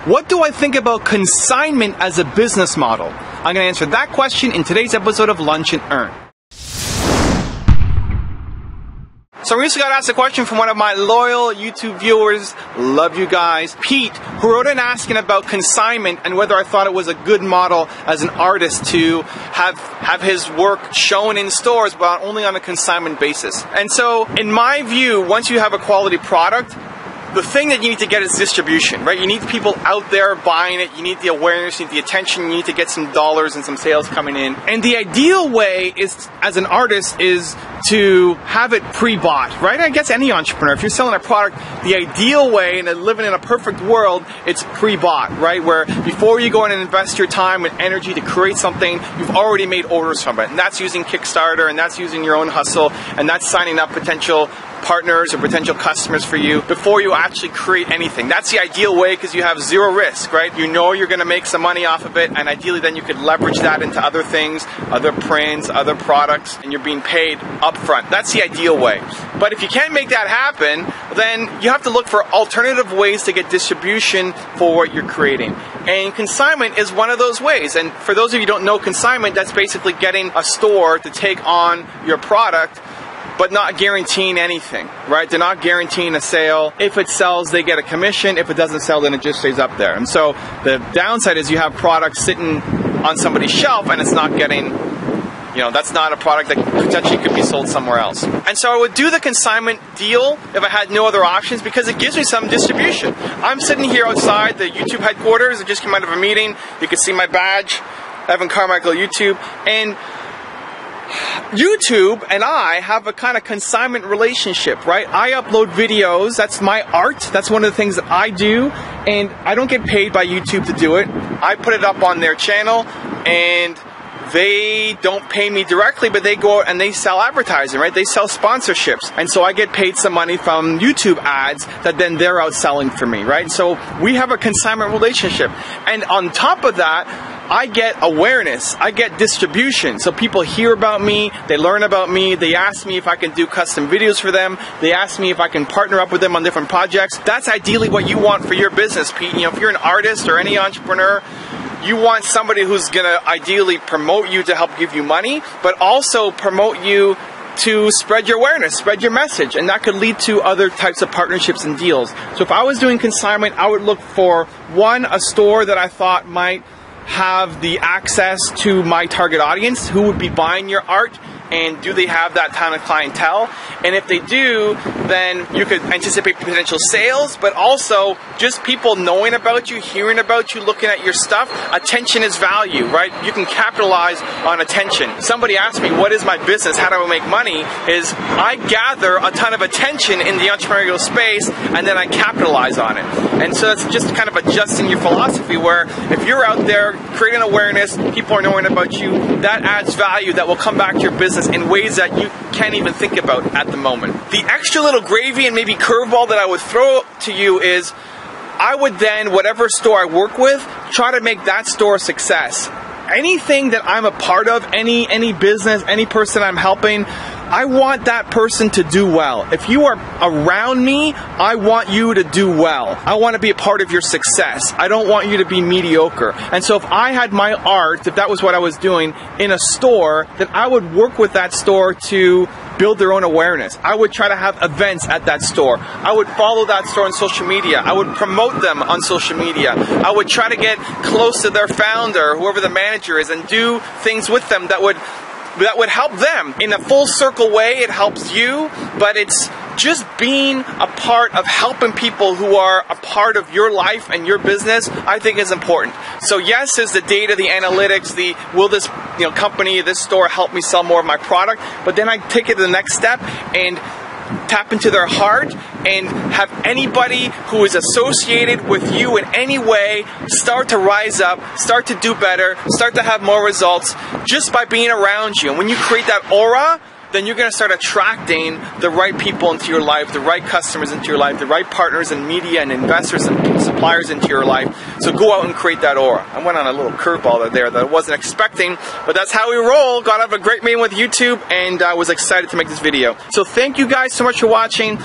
What do I think about consignment as a business model? I'm going to answer that question in today's episode of Lunch and Earn. So I recently got asked a question from one of my loyal YouTube viewers, love you guys, Pete, who wrote in asking about consignment and whether I thought it was a good model as an artist to have his work shown in stores, but only on a consignment basis. And so, in my view, once you have a quality product, the thing that you need to get is distribution, right? You need people out there buying it, you need the awareness, you need the attention, you need to get some dollars and some sales coming in. And the ideal way is, as an artist, is to have it pre-bought, right? I guess any entrepreneur, if you're selling a product, the ideal way, and living in a perfect world, it's pre-bought, right? Where before you go in and invest your time and energy to create something, you've already made orders from it. And that's using Kickstarter, and that's using your own hustle, and that's signing up potential partners or potential customers for you before you actually create anything. That's the ideal way because you have zero risk, right? You know you're going to make some money off of it, and ideally then you could leverage that into other things, other prints, other products, and you're being paid upfront. That's the ideal way. But if you can't make that happen, then you have to look for alternative ways to get distribution for what you're creating. And consignment is one of those ways. And for those of you who don't know consignment, that's basically getting a store to take on your product, but not guaranteeing anything, right? They're not guaranteeing a sale. If it sells, they get a commission. If it doesn't sell, then it just stays up there. And so the downside is you have products sitting on somebody's shelf and it's not getting, that's not a product that potentially could be sold somewhere else. And so I would do the consignment deal if I had no other options because it gives me some distribution. I'm sitting here outside the YouTube headquarters. I just came out of a meeting. You can see my badge, Evan Carmichael YouTube. And YouTube and I have a kind of consignment relationship, right? I upload videos. That's my art. That's one of the things that I do. And I don't get paid by YouTube to do it. I put it up on their channel and they don't pay me directly, but they go and they sell advertising, right? They sell sponsorships. And so I get paid some money from YouTube ads that then they're out selling for me, right? So we have a consignment relationship. And on top of that, I get awareness, I get distribution. So people hear about me, they learn about me, they ask me if I can do custom videos for them, they ask me if I can partner up with them on different projects. That's ideally what you want for your business, Pete. If you're an artist or any entrepreneur, you want somebody who's gonna ideally promote you to help give you money, but also promote you to spread your awareness, spread your message, and that could lead to other types of partnerships and deals. So if I was doing consignment, I would look for, one, a store that I thought might have the access to my target audience, who would be buying your art, and do they have that kind of clientele? And if they do, then you could anticipate potential sales, but also just people knowing about you, hearing about you, looking at your stuff. Attention is value, right? You can capitalize on attention. Somebody asked me, what is my business? How do I make money? Is I gather a ton of attention in the entrepreneurial space and then I capitalize on it. And so it's just kind of adjusting your philosophy where if you're out there creating awareness, people are knowing about you, that adds value that will come back to your business in ways that you can't even think about at the moment. The extra little gravy and maybe curveball that I would throw to you is I would then, whatever store I work with, try to make that store a success. Anything that I'm a part of, any business, any person I'm helping, I want that person to do well. If you are around me, I want you to do well. I want to be a part of your success. I don't want you to be mediocre. And so if I had my art, if that was what I was doing, in a store, then I would work with that store to build their own awareness. I would try to have events at that store. I would follow that store on social media. I would promote them on social media. I would try to get close to their founder, whoever the manager is, and do things with them that would help them. In a full circle way, it helps you, but it's just being a part of helping people who are a part of your life and your business, I think is important. So yes, there's the data, the analytics, will this company, this store help me sell more of my product? But then I take it to the next step and tap into their heart and have anybody who is associated with you in any way start to rise up, start to do better, start to have more results just by being around you. And when you create that aura, then you're going to start attracting the right people into your life, the right customers into your life, the right partners and media and investors and suppliers into your life. So go out and create that aura. I went on a little curveball there that I wasn't expecting, but that's how we roll. Got out of a great meeting with YouTube, and I was excited to make this video. So thank you guys so much for watching.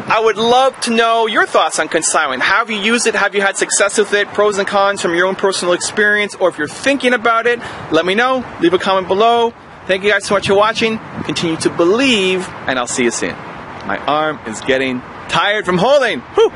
I would love to know your thoughts on consignment. Have you used it? Have you had success with it? Pros and cons from your own personal experience, or if you're thinking about it, let me know. Leave a comment below. Thank you guys so much for watching. Continue to believe, and I'll see you soon. My arm is getting tired from holding. Whew.